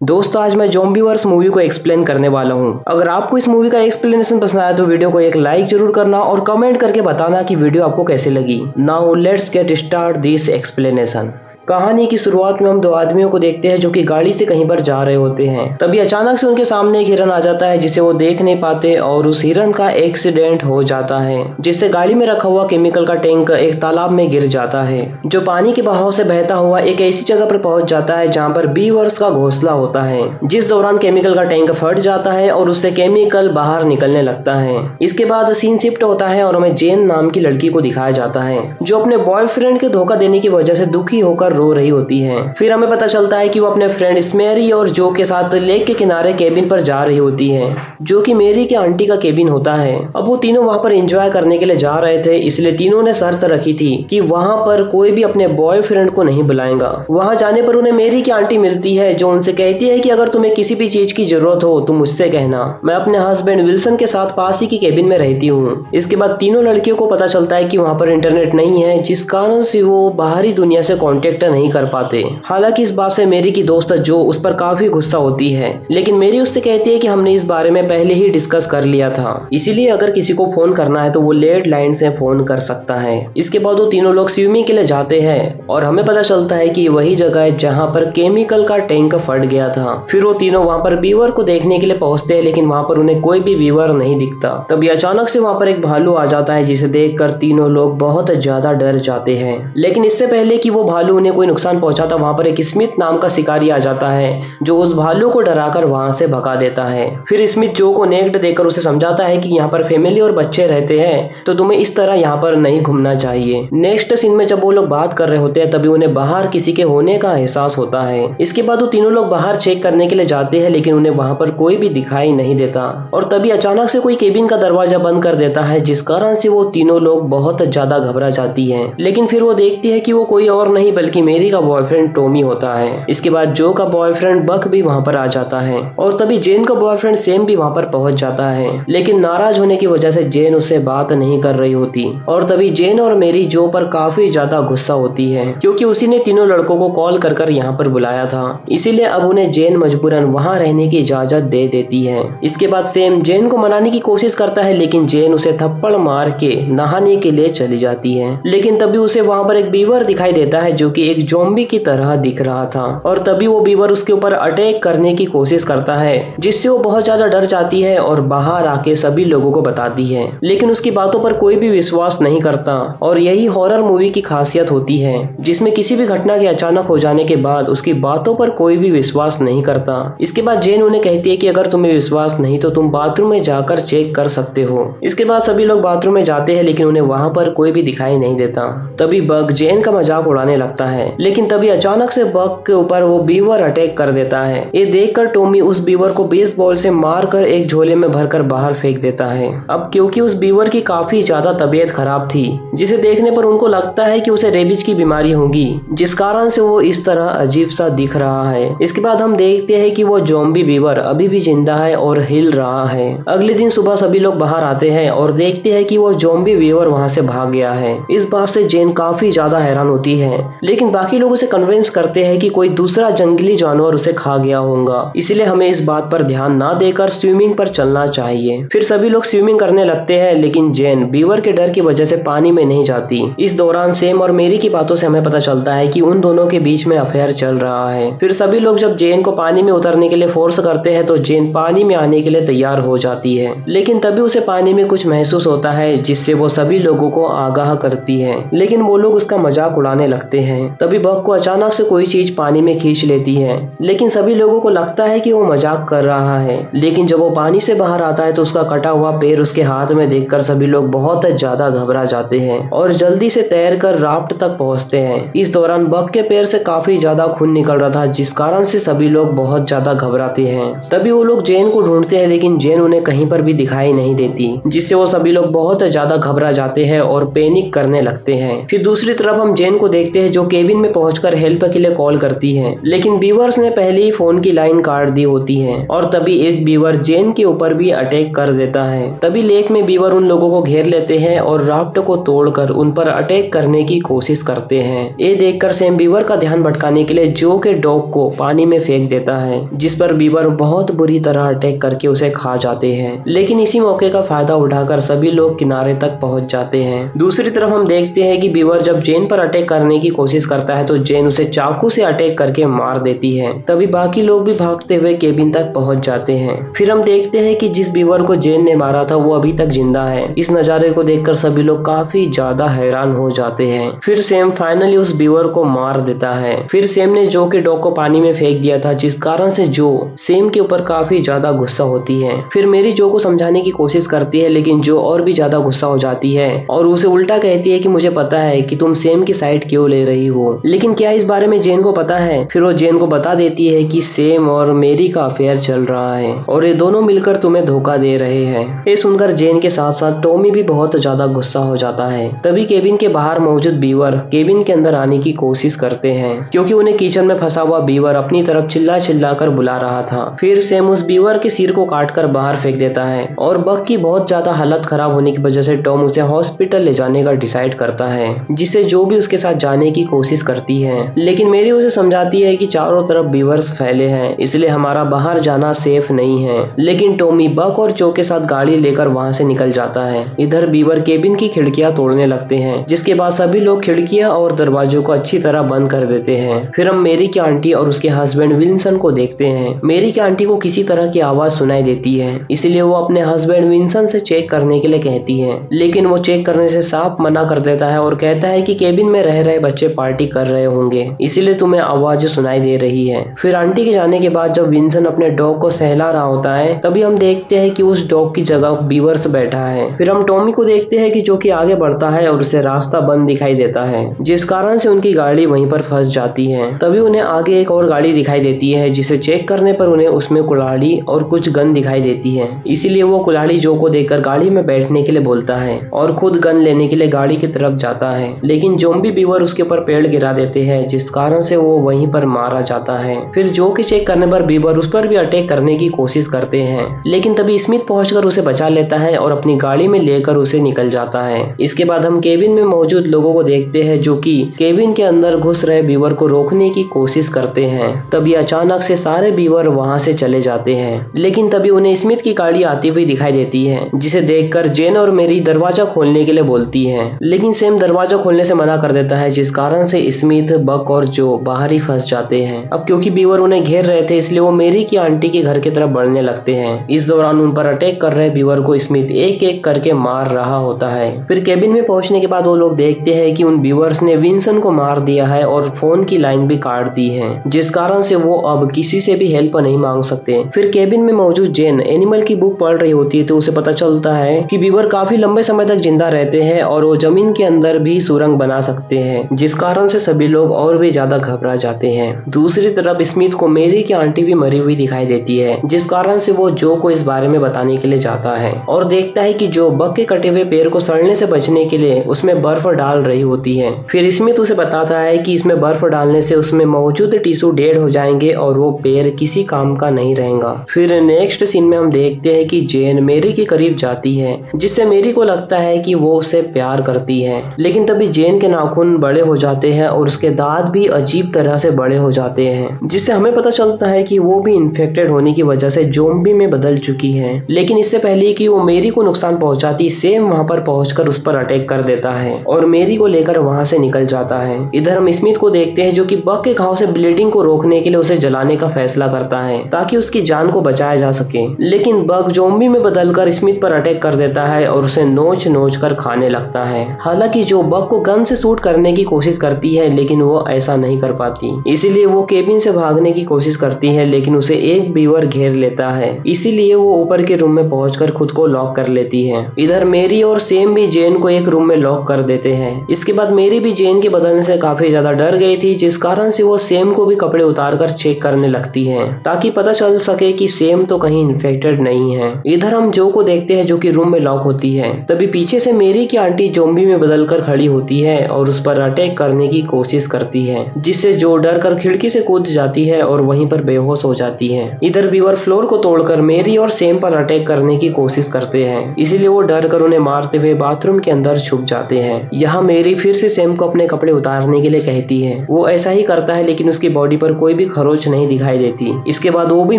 दोस्तों आज मैं ज़ॉम्बीवर्स मूवी को एक्सप्लेन करने वाला हूं। अगर आपको इस मूवी का एक्सप्लेनेशन पसंद आया तो वीडियो को एक लाइक जरूर करना और कमेंट करके बताना कि वीडियो आपको कैसे लगी। Now let's get start this explanation. कहानी की शुरुआत में हम दो आदमियों को देखते हैं जो कि गाड़ी से कहीं पर जा रहे होते हैं। तभी अचानक से उनके सामने एक हिरन आ जाता है जिसे वो देख नहीं पाते और उस हिरन का एक्सीडेंट हो जाता है जिससे गाड़ी में रखा हुआ केमिकल का टैंक एक तालाब में गिर जाता है जो पानी के बहाव से बहता हुआ एक ऐसी जगह पर पहुंच जाता है जहां पर बीवर्स का घोंसला होता है। जिस दौरान केमिकल का टैंक फट जाता है और उससे केमिकल बाहर निकलने लगता है। इसके बाद सीन शिफ्ट होता है और हमें जेन नाम की लड़की को दिखाया जाता है जो अपने बॉयफ्रेंड के धोखा देने की वजह से दुखी होकर रो रही होती है। फिर हमें पता चलता है कि वो अपने फ्रेंड स्मेरी और जो के साथ लेक के किनारे केबिन पर जा रही होती है जो कि मेरी के आंटी का केबिन होता है। अब वो तीनों वहाँ पर एंजॉय करने के लिए जा रहे थे, इसलिए तीनों ने शर्त रखी थी कि वहाँ पर कोई भी अपने बॉयफ्रेंड को नहीं बुलाएगा। वहाँ जाने पर उन्हें मेरी की आंटी मिलती है जो उनसे कहती है कि अगर तुम्हें किसी भी चीज की जरूरत हो तो मुझसे कहना, मैं अपने हस्बैंड विल्सन के साथ पास ही की केबिन में रहती हूँ। इसके बाद तीनों लड़कियों को पता चलता है कि वहाँ पर इंटरनेट नहीं है जिस कारण से वो बाहरी दुनिया से कांटेक्ट नहीं कर पाते। हालांकि इस बात से मेरी की दोस्त जो उस पर काफी गुस्सा होती है, लेकिन मेरी उससे कहती है कि हमने इस बारे में पहले ही डिस्कस कर लिया था, इसीलिए अगर किसी को फोन करना है तो वो लैंडलाइन से फोन कर सकता है। इसके बाद वो तीनों लोग स्विमिंग के लिए जाते हैं और हमें पता चलता है कि वही जगह है जहाँ पर केमिकल का टैंक फट गया था। फिर वो तीनों वहाँ पर बीवर को देखने के लिए पहुंचते हैं, लेकिन वहाँ पर उन्हें कोई भी बीवर नहीं दिखता। तभी अचानक से वहाँ पर एक भालू आ जाता है जिसे देखकर तीनों लोग बहुत ज्यादा डर जाते हैं। लेकिन इससे पहले कि वो भालू उन्हें कोई नुकसान पहुंचाता, वहाँ पर एक स्मिथ नाम का शिकारी आ जाता है जो उस भालू को डराकर वहाँ से भगा देता है। फिर स्मिथ जो को नेक्ड देकर उसे समझाता है कि यहाँ पर फैमिली और बच्चे रहते हैं तो तुम्हें इस तरह यहाँ पर नहीं घूमना चाहिए। नेक्स्ट सीन में जब वो लोग बात कर रहे होते हैं तभी उन्हें बाहर किसी के होने का एहसास होता है। इसके बाद वो तीनों लोग बाहर चेक करने के लिए जाते हैं, लेकिन उन्हें वहाँ पर कोई भी दिखाई नहीं देता और तभी अचानक से कोई केबिन का दरवाजा बंद कर देता है जिस कारण से वो तीनों लोग बहुत ज्यादा घबरा जाती है। लेकिन फिर वो देखती है कि वो कोई और नहीं बल्कि मेरी का बॉयफ्रेंड टॉमी होता है। इसके बाद जो का बॉयफ्रेंड बक भी वहाँ पर आ जाता है और तभी जेन का बॉयफ्रेंड सेम भी वहाँ पर पहुंच जाता है, लेकिन नाराज होने की वजह से जेन उससे बात नहीं कर रही होती और तभी जेन और मेरी जो पर काफी ज्यादा गुस्सा होती है क्योंकि उसी ने तीनों लड़कों को कॉल कर कर यहाँ पर बुलाया था, इसीलिए अब उन्हें जेन मजबूरन वहाँ रहने की इजाजत दे देती है। इसके बाद सेम जेन को मनाने की कोशिश करता है, लेकिन जेन उसे थप्पड़ मार के नहाने के लिए चली जाती है। लेकिन तभी उसे वहाँ पर एक बीवर दिखाई देता है जो कि एक ज़ॉम्बी की तरह दिख रहा था और तभी वो बीवर उसके ऊपर अटैक करने की कोशिश करता है जिससे वो बहुत ज्यादा डर जाती है और बाहर आके सभी लोगों को बताती है, लेकिन उसकी बातों पर कोई भी विश्वास नहीं करता। और यही हॉरर मूवी की खासियत होती है जिसमें किसी भी घटना के अचानक हो जाने के बाद उसकी बातों पर कोई भी विश्वास नहीं करता। इसके बाद जेन उन्हें कहती है कि अगर तुम्हें विश्वास नहीं तो तुम बाथरूम में जाकर चेक कर सकते हो। इसके बाद सभी लोग बाथरूम में जाते हैं, लेकिन उन्हें वहाँ पर कोई भी दिखाई नहीं देता। तभी बग जेन का मजाक उड़ाने लगता है, लेकिन तभी अचानक से बग के ऊपर वो बीवर अटैक कर देता है। ये देखकर टॉमी उस बीवर को बेसबॉल से मारकर एक झोले में भरकर बाहर फेंक देता है। अब क्योंकि उस बीवर की काफी ज्यादा तबीयत खराब थी जिसे देखने पर उनको लगता है कि उसे रेबीज की बीमारी होगी, जिस कारण से वो इस तरह अजीब सा दिख रहा है। इसके बाद हम देखते हैं कि वो ज़ॉम्बी बीवर अभी भी जिंदा है और हिल रहा है। अगले दिन सुबह सभी लोग बाहर आते हैं और देखते हैं कि वो ज़ॉम्बी बीवर वहाँ से भाग गया है। इस बात से जेन काफी ज्यादा हैरान होती है, लेकिन बाकी लोग उसे कन्विंस करते हैं कि कोई दूसरा जंगली जानवर उसे खा गया होगा, इसलिए हमें इस बात पर ध्यान ना देकर स्विमिंग पर चलना चाहिए। फिर सभी लोग स्विमिंग करने लगते हैं, लेकिन जेन बीवर के डर की वजह से पानी में नहीं जाती। इस दौरान सेम और मेरी की बातों से हमें पता चलता है कि उन दोनों के बीच में अफेयर चल रहा है। फिर सभी लोग जब जेन को पानी में उतरने के लिए फोर्स करते हैं तो जेन पानी में आने के लिए तैयार हो जाती है, लेकिन तभी उसे पानी में कुछ महसूस होता है जिससे वो सभी लोगों को आगाह करती है, लेकिन वो लोग उसका मजाक उड़ाने लगते हैं। तभी बग को अचानक से कोई चीज पानी में खींच लेती है, लेकिन सभी लोगों को लगता है कि वो मजाक कर रहा है। लेकिन जब वो पानी से बाहर आता है तो उसका कटा हुआ पैर उसके हाथ में देखकर सभी लोग बहुत ज्यादा घबरा जाते हैं और जल्दी से तैरकर राफ्ट तक पहुंचते हैं। इस दौरान बग के पैर से काफी ज्यादा खून निकल रहा था जिस कारण से सभी लोग बहुत ज्यादा घबराते हैं। तभी वो लोग जेन को ढूंढते हैं, लेकिन जेन उन्हें कहीं पर भी दिखाई नहीं देती, जिससे वो सभी लोग बहुत ज्यादा घबरा जाते हैं और पैनिक करने लगते हैं। फिर दूसरी तरफ हम जेन को देखते हैं जो केबिन केबिन में पहुंचकर हेल्प के लिए कॉल करती है, लेकिन बीवर्स ने पहले ही फोन की लाइन काट दी होती है और तभी एक बीवर जेन के ऊपर भी अटैक कर देता है। तभी लेक में बीवर उन लोगों को घेर लेते हैं और राफ्ट को तोड़कर उन पर अटैक करने की कोशिश करते हैं। ये देखकर सैम बीवर का ध्यान भटकाने के लिए जो के डॉग को पानी में फेंक देता है, जिस पर बीवर बहुत बुरी तरह अटैक करके उसे खा जाते हैं। लेकिन इसी मौके का फायदा उठाकर सभी लोग किनारे तक पहुंच जाते हैं। दूसरी तरफ हम देखते हैं कि बीवर जब जेन पर अटैक करने की कोशिश करता है तो जेन उसे चाकू से अटैक करके मार देती है। तभी बाकी लोग भी भागते हुए केबिन तक पहुंच जाते हैं। फिर हम देखते हैं कि जिस बीवर को जेन ने मारा था वो अभी तक जिंदा है। इस नजारे को देखकर सभी लोग काफी ज्यादा हैरान हो जाते हैं। फिर सैम फाइनली उस बीवर को मार देता है। फिर सैम ने जो के डॉग को पानी में फेंक दिया था, जिस कारण से जो सैम के ऊपर काफी ज्यादा गुस्सा होती है। फिर मेरी जो को समझाने की कोशिश करती है, लेकिन जो और भी ज्यादा गुस्सा हो जाती है और उसे उल्टा कहती है कि मुझे पता है कि तुम सैम की साइड क्यों ले रही हो। लेकिन क्या इस बारे में जेन को पता है? फिर वो जेन को बता देती है कि सैम और मेरी का अफेयर चल रहा है और ये दोनों मिलकर तुम्हें धोखा दे रहे हैं। ये सुनकर जेन के साथ साथ टॉमी भी बहुत ज्यादा गुस्सा हो जाता है। तभी केबिन के बाहर मौजूद बीवर केबिन के अंदर आने की कोशिश करते हैं, क्योंकि उन्हें किचन में फंसा हुआ बीवर अपनी तरफ चिल्ला चिल्ला कर बुला रहा था। फिर सैम उस बीवर के सिर को काटकर बाहर फेंक देता है और बग की बहुत ज्यादा हालत खराब होने की वजह से टॉम उसे हॉस्पिटल ले जाने का डिसाइड करता है, जिससे जो भी उसके साथ जाने की कोशिश करती है। लेकिन मेरी उसे समझाती है कि चारों तरफ बीवर्स फैले हैं, इसलिए हमारा बाहर जाना सेफ नहीं है। लेकिन टॉमी बक और जो के साथ गाड़ी लेकर वहां से निकल जाता है। इधर बीवर केबिन की खिड़कियां तोड़ने लगते हैं, जिसके बाद सभी लोग खिड़कियां और दरवाजों को अच्छी तरह बंद कर देते हैं। फिर हम मेरी की आंटी और उसके हस्बैंड विल्सन को देखते हैं। मेरी की आंटी को किसी तरह की आवाज सुनाई देती है, इसलिए वो अपने हस्बैंड विल्सन से चेक करने के लिए कहती है, लेकिन वो चेक करने से साफ मना कर देता है और कहता है कि केबिन में रह रहे बच्चे पार्टी कर रहे होंगे, इसीलिए तुम्हें आवाज सुनाई दे रही है। फिर आंटी के जाने के बाद जब विल्सन अपने डॉग को सहला रहा होता है, तभी हम देखते हैं कि उस डॉग की जगह बीवर्स बैठा है। फिर हम टॉमी को देखते हैं कि जो कि आगे बढ़ता है और उसे रास्ता बंद दिखाई देता है, जिस कारण से उनकी गाड़ी वहीं पर फंस जाती है। तभी उन्हें आगे एक और गाड़ी दिखाई देती है, जिसे चेक करने पर उन्हें उसमें कुल्हाड़ी और कुछ गन दिखाई देती है। इसीलिए वो कुल्हाड़ी जो को देखकर गाड़ी में बैठने के लिए बोलता है और खुद गन लेने के लिए गाड़ी की तरफ जाता है, लेकिन ज़ॉम्बी बीवर उसके ऊपर पेड़ गिरा देते हैं, जिस कारण से वो वहीं पर मारा जाता है। फिर जो के चेक करने पर बीवर उस पर भी अटैक करने की कोशिश करते हैं, लेकिन तभी स्मिथ पहुंचकर उसे बचा लेता है और अपनी गाड़ी में लेकर उसे निकल जाता है। इसके बाद हम केबिन में मौजूद लोगों को देखते हैं, जो कि केबिन के अंदर घुस रहे बीवर को रोकने की कोशिश करते हैं। तभी अचानक से सारे बीवर वहां से चले जाते हैं, लेकिन तभी उन्हें स्मिथ की गाड़ी आती हुई दिखाई देती है, जिसे देखकर जेन और मेरी दरवाजा खोलने के लिए बोलती है, लेकिन सैम दरवाजा खोलने से मना कर देता है, जिस कारण से स्मिथ, बक और जो बाहर ही फंस जाते हैं। अब क्योंकि बीवर उन्हें घेर रहे थे, इसलिए वो मेरी की आंटी के घर की तरफ बढ़ने लगते हैं। इस दौरान उन पर अटैक कर रहे बीवर को स्मिथ एक एक करके मार रहा होता है। फिर केबिन में पहुंचने के बाद वो लोग देखते हैं कि उन बीवर्स ने विल्सन को मार दिया है और फोन की लाइन भी काट दी है, जिस कारण से वो अब किसी से भी हेल्प नहीं मांग सकते। फिर केबिन में मौजूद जेन एनिमल की बुक पढ़ रही होती है, तो उसे पता चलता है कि बीवर काफी लंबे समय तक जिंदा रहते हैं और वो जमीन के अंदर भी सुरंग बना सकते हैं, जिस कारण से सभी लोग और भी ज्यादा घबरा जाते हैं। दूसरी तरफ स्मिथ को मेरी की आंटी भी मरी हुई दिखाई देती है, जिस कारण से वो जो को इस बारे में बताने के लिए जाता है और देखता है कि जो बक के कटे हुए पैर को सड़ने से बचने के लिए उसमें बर्फ डाल रही होती है। फिर स्मिथ उसे बताता है कि इसमें बर्फ डालने से उसमें मौजूद टिश्यू डेड हो जाएंगे और वो पैर किसी काम का नहीं रहेगा। फिर नेक्स्ट सीन में हम देखते हैं कि जेन मेरी के करीब जाती है, जिससे मेरी को लगता है कि वो उससे प्यार करती है, लेकिन तभी जेन के नाखून बड़े हो जाते हैं और उसके दांत भी अजीब तरह से बड़े हो जाते हैं, जिससे हमें पता चलता है कि वो भी इन्फेक्टेड होने की वजह से ज़ॉम्बी में बदल चुकी है। लेकिन इससे पहले कि वो मेरी को नुकसान पहुंचाती, सैम वहां पर पहुंचकर उस पर अटैक कर देता है और मेरी को लेकर वहां से निकल जाता है। इधर हम स्मिथ को देखते हैं, जो कि बक के घाव से ब्लीडिंग को रोकने के लिए उसे जलाने का फैसला करता है, ताकि उसकी जान को बचाया जा सके। लेकिन बक ज़ॉम्बी में बदलकर स्मिथ पर अटैक कर देता है और उसे नोच नोच कर खाने लगता है। हालांकि जो बक को गन से शूट करने की कोशिश करती है, लेकिन वो ऐसा नहीं कर पाती, इसीलिए वो केबिन से भागने की कोशिश करती है, लेकिन उसे एक बीवर घेर लेता है, इसीलिए वो ऊपर के रूम में पहुंचकर खुद को लॉक कर लेती है। इधर मेरी और सैम भी जेन को एक रूम में लॉक कर देते हैं। इसके बाद मेरी भी जेन के बदलने से काफी ज्यादा डर गई थी, जिस कारण से वो सैम को भी कपड़े उतारकर चेक करने लगती है, ताकि पता चल सके कि सैम तो कहीं इन्फेक्टेड नहीं है। इधर हम जो को देखते हैं, जो कि रूम में लॉक होती है। तभी पीछे से मेरी की आंटी ज़ॉम्बी में बदलकर खड़ी होती है और उस पर अटैक करने की की कोशिश करती है, जिससे जो डर कर खिड़की से कूद जाती है और वहीं पर बेहोश हो जाती है। इधर बीवर फ्लोर को तोड़कर मेरी और सैम पर अटैक करने की कोशिश करते हैं, इसलिए वो डर कर उन्हें मारते हुए बाथरूम के अंदर छुप जाते हैं। यहाँ मेरी फिर से सैम को अपने कपड़े उतारने के लिए कहती है। वो ऐसा ही करता है, लेकिन उसकी बॉडी पर कोई भी खरोच नहीं दिखाई देती। इसके बाद वो भी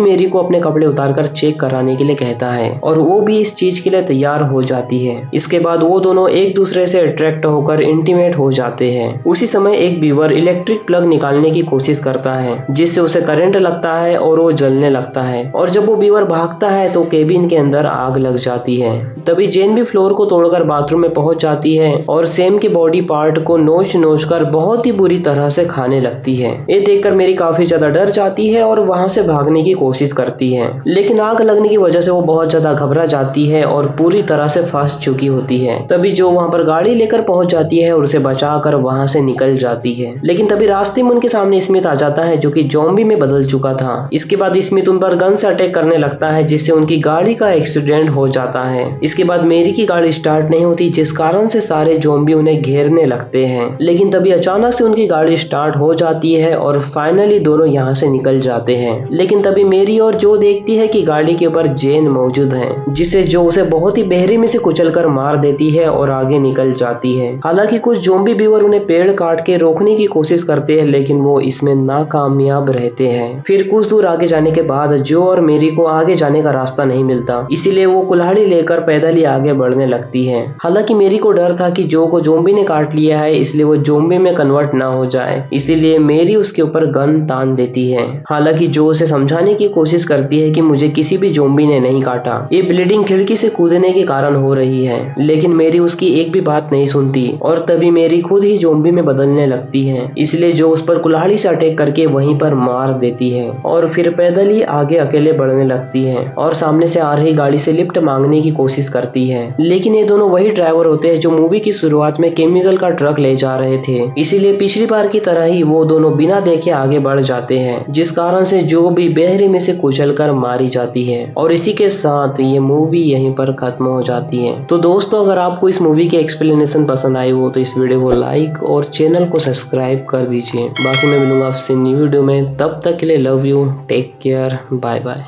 मेरी को अपने कपड़े उतारकर चेक कराने के लिए कहता है और वो भी इस चीज के लिए तैयार हो जाती है। इसके बाद वो दोनों एक दूसरे से अट्रैक्ट होकर इंटीमेट हो जाते हैं। उसी समय एक बीवर इलेक्ट्रिक प्लग निकालने की कोशिश करता है, जिससे उसे करंट लगता है और वो जलने लगता है। और जब वो बीवर भागता है तो केबिन के अंदर आग लग जाती है। तभी जेन भी फ्लोर को तोड़कर बाथरूम में पहुंच जाती है और सैम के बॉडी पार्ट को नोच नोच कर बहुत ही बुरी तरह से खाने लगती है। ये देखकर मेरी काफी ज्यादा डर जाती है और वहां से भागने की कोशिश करती है, लेकिन आग लगने की वजह से वो बहुत ज्यादा घबरा जाती है और पूरी तरह से फंस चुकी होती है। तभी जो वहां पर गाड़ी लेकर पहुंच जाती है और उसे बचाकर वहां से निकल जाती है। लेकिन तभी रास्ते में उनके सामने स्मिथ आ जाता है, जो कि ज़ॉम्बी में बदल चुका था। इसके बाद स्मिथ उन पर गन से अटैक करने लगता है, जिससे उनकी गाड़ी का एक्सीडेंट हो जाता है। इसके बाद मेरी की गाड़ी स्टार्ट नहीं होती, जिस कारण से सारे ज़ॉम्बी उन्हें घेरने लगते हैं। लेकिन तभी अचानक से उनकी गाड़ी स्टार्ट हो जाती है और फाइनली दोनों यहाँ से निकल जाते हैं। लेकिन तभी मेरी और जो देखती है कि गाड़ी के ऊपर जेन मौजूद है, जिससे जो उसे बहुत ही बेरहमी से कुचलकर मार देती है और आगे निकल जाती है। हालांकि कुछ ज़ॉम्बी बीवर उन्हें पेड़ काट के रोकने की कोशिश करते हैं, लेकिन वो इसमें नाकामयाब रहते हैं। फिर कुछ दूर आगे जाने के बाद जो और मेरी को आगे जाने का रास्ता नहीं मिलता, इसीलिए वो कुल्हाड़ी लेकर पैदल ही आगे बढ़ने लगती है। हालांकि मेरी को डर था कि जो को ज़ॉम्बी ने काट लिया है, इसलिए वो ज़ॉम्बी में कन्वर्ट ना हो जाए, इसीलिए मेरी उसके ऊपर गन तान देती है। हालांकि जो उसे समझाने की कोशिश करती है कि मुझे किसी भी ज़ॉम्बी ने नहीं काटा, ये ब्लीडिंग खिड़की से कूदने के कारण हो रही है। लेकिन मेरी उसकी एक भी बात नहीं सुनती और तभी मेरी खुद ही ज़ॉम्बी में बदलने लगती है, इसलिए जो उस पर कुल्हाड़ी से अटैक करके वहीं पर मार देती है और फिर पैदल ही आगे अकेले बढ़ने लगती है और सामने से आ रही गाड़ी से लिफ्ट मांगने की कोशिश करती है। लेकिन ये दोनों वही ड्राइवर होते हैं जो मूवी की शुरुआत में केमिकल का ट्रक ले जा रहे थे, इसीलिए पिछली बार की तरह ही वो दोनों बिना देखे आगे बढ़ जाते हैं, जिस कारण से जो भी बेरहमी से कुचलकर मारी जाती है। और इसी के साथ ये मूवी यहीं पर खत्म हो जाती है। तो दोस्तों, अगर आपको इस मूवी की एक्सप्लेनेशन पसंद आई हो तो इस वीडियो को लाइक और चैनल को सब्सक्राइब कर दीजिए। बाकी मैं मिलूंगा आपसे न्यू वीडियो में, तब तक के लिए love you, take care, bye bye.